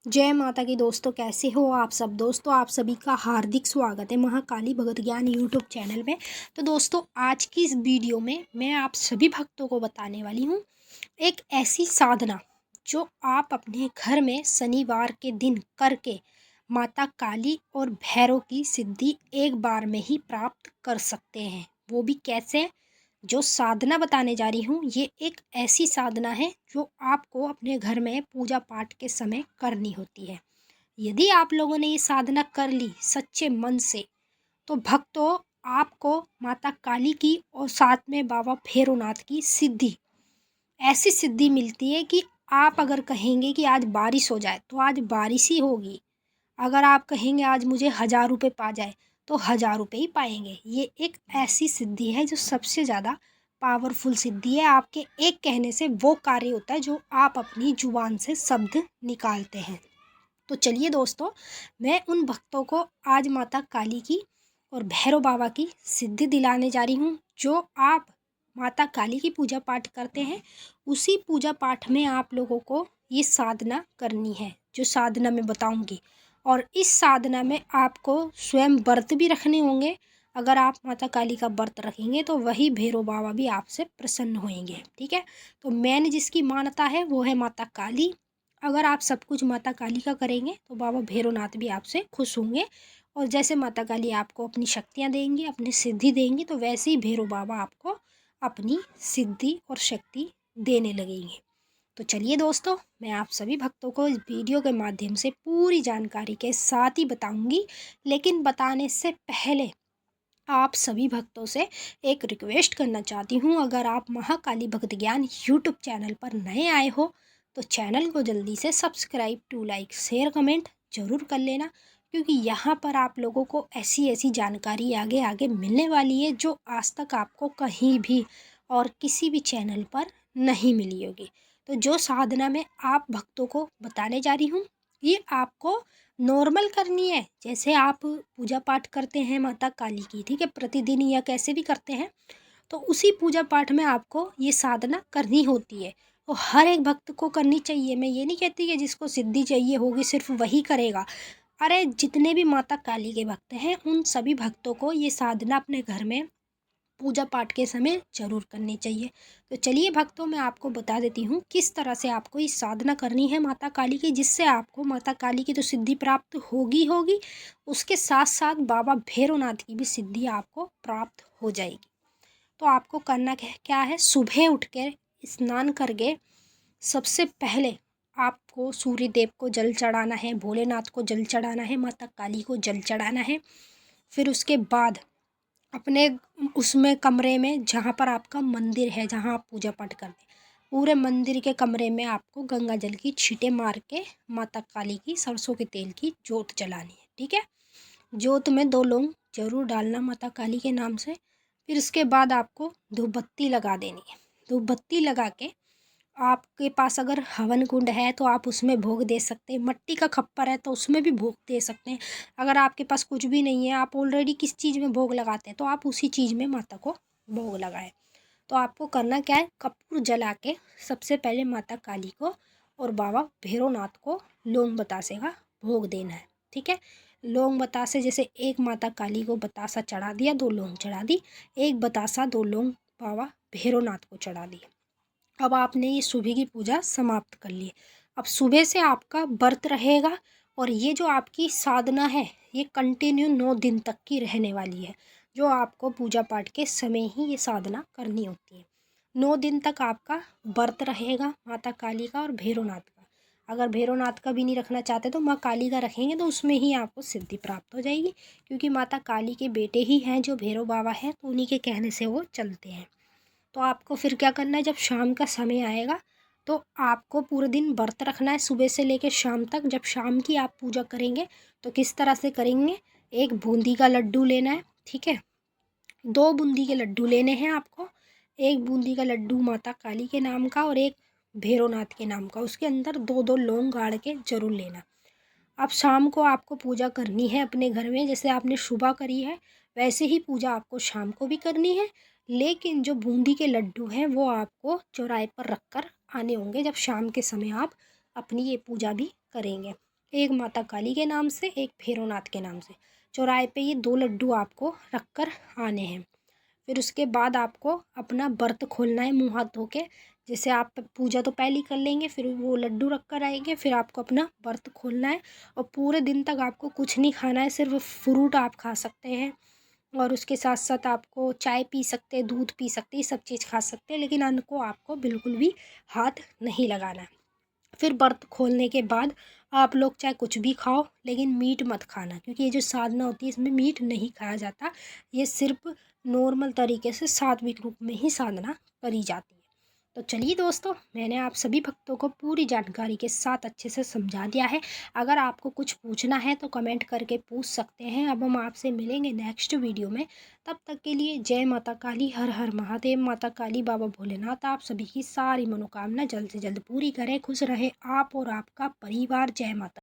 जय माता की दोस्तों, कैसे हो आप सब। दोस्तों आप सभी का हार्दिक स्वागत है महाकाली भगत ज्ञान यूट्यूब चैनल में। तो दोस्तों आज की इस वीडियो में मैं आप सभी भक्तों को बताने वाली हूँ एक ऐसी साधना जो आप अपने घर में शनिवार के दिन करके माता काली और भैरव की सिद्धि एक बार में ही प्राप्त कर सकते हैं। वो भी कैसे? जो साधना बताने जा रही हूँ ये एक ऐसी साधना है जो आपको अपने घर में पूजा पाठ के समय करनी होती है। यदि आप लोगों ने ये साधना कर ली सच्चे मन से तो भक्तों आपको माता काली की और साथ में बाबा भैरवनाथ की सिद्धि, ऐसी सिद्धि मिलती है कि आप अगर कहेंगे कि आज बारिश हो जाए तो आज बारिश ही होगी। अगर आप कहेंगे आज मुझे 1000 रुपये पा जाए तो 1000 रुपये ही पाएंगे। ये एक ऐसी सिद्धि है जो सबसे ज़्यादा पावरफुल सिद्धि है। आपके एक कहने से वो कार्य होता है जो आप अपनी जुबान से शब्द निकालते हैं। तो चलिए दोस्तों, मैं उन भक्तों को आज माता काली की और भैरव बाबा की सिद्धि दिलाने जा रही हूँ। जो आप माता काली की पूजा पाठ करते हैं उसी पूजा पाठ में आप लोगों को ये साधना करनी है जो साधना मैं बताऊंगी। और इस साधना में आपको स्वयं व्रत भी रखने होंगे। अगर आप माता काली का व्रत रखेंगे तो वही भैरव बाबा भी आपसे प्रसन्न होंगे। ठीक है, तो मैंने जिसकी मान्यता है वो है माता काली। अगर आप सब कुछ माता काली का करेंगे तो बाबा भैरवनाथ भी आपसे खुश होंगे। और जैसे माता काली आपको अपनी शक्तियाँ देंगी, अपनी सिद्धि देंगी, तो वैसे ही भैरव बाबा आपको अपनी सिद्धि और शक्ति देने लगेंगे। तो चलिए दोस्तों, मैं आप सभी भक्तों को इस वीडियो के माध्यम से पूरी जानकारी के साथ ही बताऊंगी। लेकिन बताने से पहले आप सभी भक्तों से एक रिक्वेस्ट करना चाहती हूँ। अगर आप महाकाली भक्त ज्ञान यूट्यूब चैनल पर नए आए हो तो चैनल को जल्दी से subscribe to like share comment ज़रूर कर लेना, क्योंकि यहाँ पर आप लोगों को ऐसी ऐसी जानकारी आगे आगे मिलने वाली है जो आज तक आपको कहीं भी और किसी भी चैनल पर नहीं मिली होगी। तो जो साधना में आप भक्तों को बताने जा रही हूँ ये आपको नॉर्मल करनी है। जैसे आप पूजा पाठ करते हैं माता काली की, ठीक है, प्रतिदिन या कैसे भी करते हैं, तो उसी पूजा पाठ में आपको ये साधना करनी होती है। तो हर एक भक्त को करनी चाहिए। मैं ये नहीं कहती कि जिसको सिद्धि चाहिए होगी सिर्फ वही करेगा। अरे जितने भी माता काली के भक्त हैं उन सभी भक्तों को ये साधना अपने घर में पूजा पाठ के समय जरूर करनी चाहिए। तो चलिए भक्तों, मैं आपको बता देती हूँ किस तरह से आपको इस साधना करनी है माता काली की, जिससे आपको माता काली की तो सिद्धि प्राप्त होगी होगी, उसके साथ साथ बाबा भैरवनाथ की भी सिद्धि आपको प्राप्त हो जाएगी। तो आपको करना क्या है, सुबह उठ के स्नान करके सबसे पहले आपको सूर्य देव को जल चढ़ाना है, भोलेनाथ को जल चढ़ाना है, माता काली को जल चढ़ाना है। फिर उसके बाद अपने उसमें कमरे में जहाँ पर आपका मंदिर है, जहाँ आप पूजा पाठ करते हैं, पूरे मंदिर के कमरे में आपको गंगा जल की छींटे मार के माता काली की सरसों के तेल की जोत जलानी है। ठीक है, जोत में 2 लौंग जरूर डालना माता काली के नाम से। फिर उसके बाद आपको धूप बत्ती लगा देनी है। धूप बत्ती लगा के आपके पास अगर हवन कुंड है तो आप उसमें भोग दे सकते हैं, मट्टी का खप्पर है तो उसमें भी भोग दे सकते हैं। अगर आपके पास कुछ भी नहीं है, आप ऑलरेडी किस चीज़ में भोग लगाते हैं, तो आप उसी चीज़ में माता को भोग लगाएं। तो आपको करना क्या है, कपूर जला के सबसे पहले माता काली को और बाबा भैरवनाथ को लौंग बतासे का भोग देना है। ठीक है, लौंग बतासे जैसे एक माता काली को बतासा चढ़ा दिया, 2 लौंग चढ़ा दी, एक बतासा 2 लौंग बाबा भैरवनाथ को चढ़ा दिया। अब आपने ये सुबह की पूजा समाप्त कर ली। अब सुबह से आपका व्रत रहेगा और ये जो आपकी साधना है ये कंटिन्यू 9 दिन तक की रहने वाली है, जो आपको पूजा पाठ के समय ही ये साधना करनी होती है। 9 दिन तक आपका व्रत रहेगा माता काली का और भैरवनाथ का। अगर भैरवनाथ का भी नहीं रखना चाहते तो माँ काली का रखेंगे तो उसमें ही आपको सिद्धि प्राप्त हो जाएगी, क्योंकि माता काली के बेटे ही हैं जो भैरव बाबा हैं, तो उन्हीं के कहने से वो चलते हैं। तो आपको फिर क्या करना है, जब शाम का समय आएगा तो आपको पूरे दिन व्रत रखना है सुबह से लेकर शाम तक। जब शाम की आप पूजा करेंगे तो किस तरह से करेंगे, एक बूंदी का लड्डू लेना है। ठीक है, 2 बूंदी के लड्डू लेने हैं आपको। एक बूंदी का लड्डू माता काली के नाम का और एक भैरवनाथ के नाम का। उसके अंदर 2-2 लौंग गाड़ के जरूर लेना। अब शाम को आपको पूजा करनी है अपने घर में, जैसे आपने सुबह करी है वैसे ही पूजा आपको शाम को भी करनी है। लेकिन जो बूंदी के लड्डू हैं वो आपको चौराहे पर रख कर आने होंगे जब शाम के समय आप अपनी ये पूजा भी करेंगे। एक माता काली के नाम से, एक भैरवनाथ के नाम से। चौराहे पे ये 2 लड्डू आपको रख कर आने हैं। फिर उसके बाद आपको अपना व्रत खोलना है मुँह हाथ धो के। जैसे आप पूजा तो पहले ही कर लेंगे, फिर वो लड्डू रख कर आएंगे, फिर आपको अपना व्रत खोलना है और पूरे दिन तक आपको कुछ नहीं खाना है, सिर्फ फ्रूट आप खा सकते हैं और उसके साथ साथ आपको चाय पी सकते हैं, दूध पी सकते हैं, ये सब चीज़ खा सकते हैं, लेकिन अन्न को आपको बिल्कुल भी हाथ नहीं लगाना है। फिर व्रत खोलने के बाद आप लोग चाहे कुछ भी खाओ, लेकिन मीट मत खाना, क्योंकि ये जो साधना होती है इसमें मीट नहीं खाया जाता। ये सिर्फ नॉर्मल तरीके से सात्विक रूप में ही साधना करी जाती है। तो चलिए दोस्तों, मैंने आप सभी भक्तों को पूरी जानकारी के साथ अच्छे से समझा दिया है। अगर आपको कुछ पूछना है तो कमेंट करके पूछ सकते हैं। अब हम आपसे मिलेंगे नेक्स्ट वीडियो में। तब तक के लिए जय माता काली, हर हर महादेव। माता काली, बाबा भोलेनाथ आप सभी की सारी मनोकामना जल्द से जल्द पूरी करें। खुश रहे आप और आपका परिवार। जय माता।